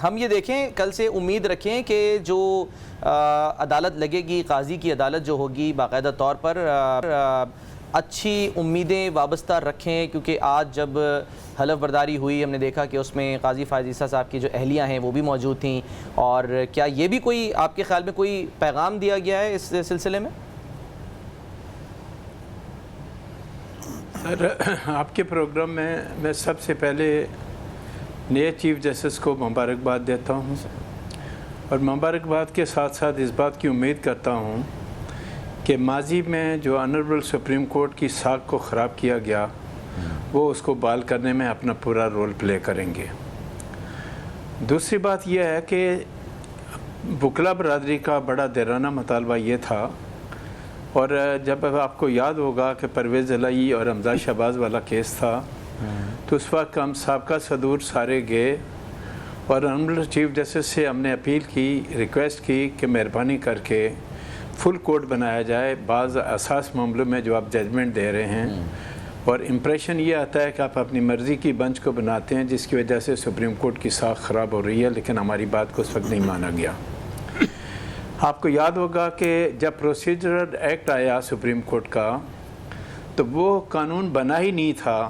ہم یہ دیکھیں کل سے امید رکھیں کہ جو عدالت لگے گی، قاضی کی عدالت جو ہوگی، باقاعدہ طور پر اچھی امیدیں وابستہ رکھیں، کیونکہ آج جب حلف برداری ہوئی ہم نے دیکھا کہ اس میں قاضی فائز عیسیٰ صاحب کی جو اہلیہ ہیں وہ بھی موجود تھیں. اور کیا یہ بھی کوئی آپ کے خیال میں کوئی پیغام دیا گیا ہے اس سلسلے میں؟ سر، آپ کے پروگرام میں سب سے پہلے نئے چیف جسٹس کو مبارکباد دیتا ہوں، اور مبارکباد کے ساتھ ساتھ اس بات کی امید کرتا ہوں کہ ماضی میں جو آنریبل سپریم کورٹ کی ساکھ کو خراب کیا گیا وہ اس کو بحال کرنے میں اپنا پورا رول پلے کریں گے. دوسری بات یہ ہے کہ وکلا برادری کا بڑا دیرانہ مطالبہ یہ تھا، اور جب آپ کو یاد ہوگا کہ پرویز الہی اور امزاد شہباز والا کیس تھا تو اس وقت ہم سابقہ صدور سارے گئے اور آنریبل چیف جسٹس سے ہم نے اپیل کی، ریکویسٹ کی کہ مہربانی کر کے فل کورٹ بنایا جائے بعض اساس معاملوں میں جو آپ ججمنٹ دے رہے ہیں. اور امپریشن یہ آتا ہے کہ آپ اپنی مرضی کی بنچ کو بناتے ہیں جس کی وجہ سے سپریم کورٹ کی ساکھ خراب ہو رہی ہے، لیکن ہماری بات کو اس وقت نہیں مانا گیا. آپ کو یاد ہوگا کہ جب پروسیجرل ایکٹ آیا سپریم کورٹ کا تو وہ قانون بنا ہی نہیں تھا،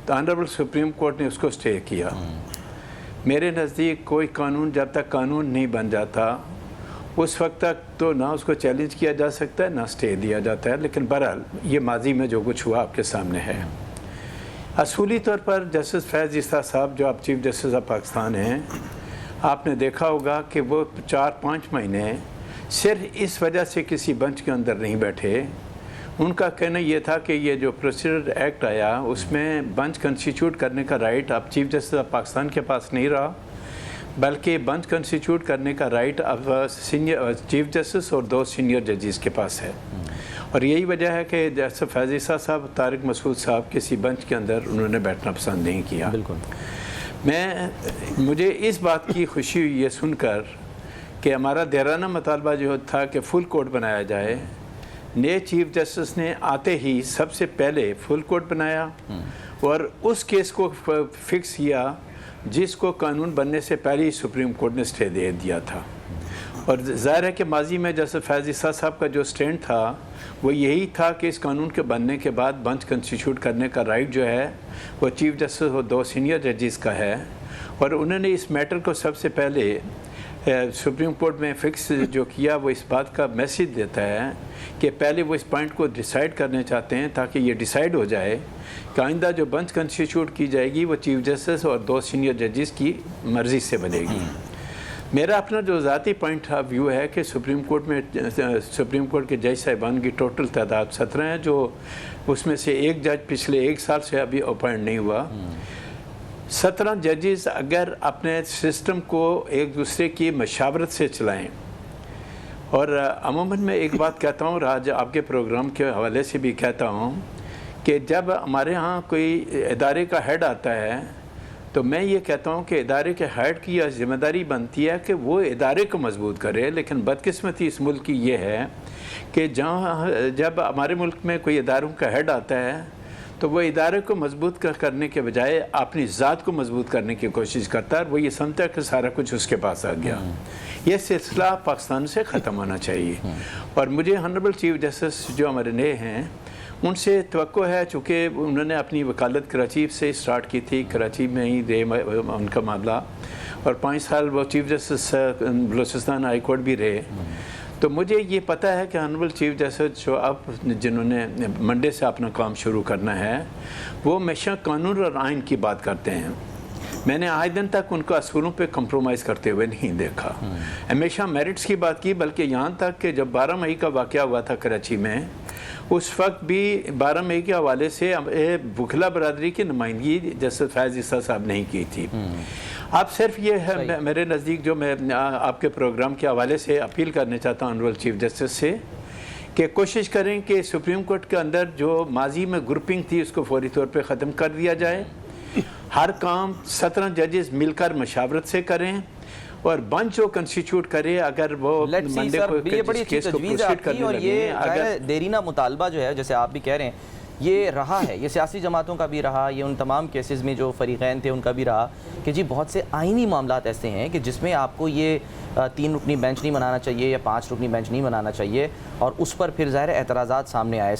تو آنریبل سپریم کورٹ نے اس کو سٹے کیا. میرے نزدیک کوئی قانون جب تک قانون نہیں بن جاتا اس وقت تک تو نہ اس کو چیلنج کیا جا سکتا ہے نہ سٹے دیا جاتا ہے. لیکن بہرحال یہ ماضی میں جو کچھ ہوا آپ کے سامنے ہے. اصولی طور پر جسٹس فیض عیسیٰ صاحب جو آپ چیف جسٹس آف پاکستان ہیں، آپ نے دیکھا ہوگا کہ وہ 4-5 مہینے صرف اس وجہ سے کسی بنچ کے اندر نہیں بیٹھے. ان کا کہنا یہ تھا کہ یہ جو پروسیجرل ایکٹ آیا اس میں بنچ کنسٹیٹیوٹ کرنے کا رائٹ اب چیف جسٹس آف پاکستان کے پاس نہیں رہا، بلکہ بنچ کنسٹیٹیوٹ کرنے کا رائٹ اب چیف جسٹس اور 2 سینئر ججز کے پاس ہے. اور یہی وجہ ہے کہ جیسے فیض عیسیٰ صاحب، طارق مسعود صاحب کسی بنچ کے اندر انہوں نے بیٹھنا پسند نہیں کیا. بالکل. مجھے اس بات کی خوشی ہوئی یہ سن کر کہ ہمارا دیرانہ مطالبہ جو تھا کہ فل کورٹ بنایا جائے، نئے چیف جسٹس نے آتے ہی سب سے پہلے فل کورٹ بنایا اور اس کیس کو فکس کیا جس کو قانون بننے سے پہلے ہی سپریم کورٹ نے سٹے دے دیا تھا. اور ظاہر ہے کہ ماضی میں جیسے فیض عیسیٰ صاحب کا جو سٹینڈ تھا وہ یہی تھا کہ اس قانون کے بننے کے بعد بنچ کنسٹیٹیوٹ کرنے کا رائٹ جو ہے وہ چیف جسٹس اور 2 سینئر ججز کا ہے. اور انہوں نے اس میٹر کو سب سے پہلے سپریم کورٹ میں فکس جو کیا وہ اس بات کا میسیج دیتا ہے کہ پہلے وہ اس پوائنٹ کو ڈیسائیڈ کرنے چاہتے ہیں تاکہ یہ ڈیسائیڈ ہو جائے کہ آئندہ جو بنچ کنسٹیٹیوٹ کی جائے گی وہ چیف جسٹس اور 2 سینئر ججز کی مرضی سے بنے گی. میرا اپنا جو ذاتی پوائنٹ آف ویو ہے کہ سپریم کورٹ کے جج صاحبان کی ٹوٹل تعداد 17 ہے، جو اس میں سے ایک جج پچھلے 1 سال سے ابھی اپوائنٹ نہیں ہوا. 17 ججز اگر اپنے سسٹم کو ایک دوسرے کی مشاورت سے چلائیں، اور عموماً میں ایک بات کہتا ہوں، آج آپ کے پروگرام کے حوالے سے بھی کہتا ہوں کہ جب ہمارے ہاں کوئی ادارے کا ہیڈ آتا ہے تو میں یہ کہتا ہوں کہ ادارے کے ہیڈ کی یہ ذمہ داری بنتی ہے کہ وہ ادارے کو مضبوط کرے. لیکن بدقسمتی اس ملک کی یہ ہے کہ جب ہمارے ملک میں کوئی اداروں کا ہیڈ آتا ہے تو وہ ادارے کو مضبوط کرنے کے بجائے اپنی ذات کو مضبوط کرنے کی کوشش کرتا ہے، اور وہ یہ سمجھتا ہے کہ سارا کچھ اس کے پاس آ گیا. یہ سلسلہ پاکستان سے ختم ہونا چاہیے. اور مجھے آنریبل چیف جسٹس جو ہمارے نئے ہیں ان سے توقع ہے، چونکہ انہوں نے اپنی وکالت کراچی سے سٹارٹ کی تھی، کراچی میں ہی رہے ان کا معاملہ، اور 5 سال وہ chief justice Balochistan high court بھی رہے. تو مجھے یہ پتہ ہے کہ آنریبل چیف جسٹس جو اب جنہوں نے منڈے سے اپنا کام شروع کرنا ہے وہ ہمیشہ قانون اور آئین کی بات کرتے ہیں. میں نے آج دن تک ان کو اصولوں پہ کمپرومائز کرتے ہوئے نہیں دیکھا. ہمیشہ میرٹس کی بات کی، بلکہ یہاں تک کہ جب 12 مئی کا واقعہ ہوا تھا کراچی میں، اس وقت بھی 12 مئی کے حوالے سے وکلا برادری کی نمائندگی جسٹس فیض عیسیٰ صاحب نہیں کی تھی. اب صرف یہ ہے میرے نزدیک جو میں آپ کے پروگرام کے حوالے سے اپیل کرنا چاہتا ہوں آنریبل چیف جسٹس سے کہ کوشش کریں کہ سپریم کورٹ کے اندر جو ماضی میں گروپنگ تھی اس کو فوری طور پہ ختم کر دیا جائے. ہر کام 17 ججز مل کر مشاورت سے کریں اور بنچ جو کنسٹیٹیوٹ کرے. اگر وہ منڈے کو یہ بڑی اچھی تجویز ہے آپ کی، اور یہ دیرینہ مطالبہ جو ہے جیسے آپ بھی کہہ رہے ہیں یہ رہا ہے، یہ سیاسی جماعتوں کا بھی رہا، یہ ان تمام کیسز میں جو فریقین تھے ان کا بھی رہا کہ جی بہت سے آئینی معاملات ایسے ہیں کہ جس میں آپ کو یہ 3 رکنی بینچ نہیں بنانا چاہیے یا 5 رکنی بینچ نہیں بنانا چاہیے، اور اس پر پھر ظاہر اعتراضات سامنے آئے۔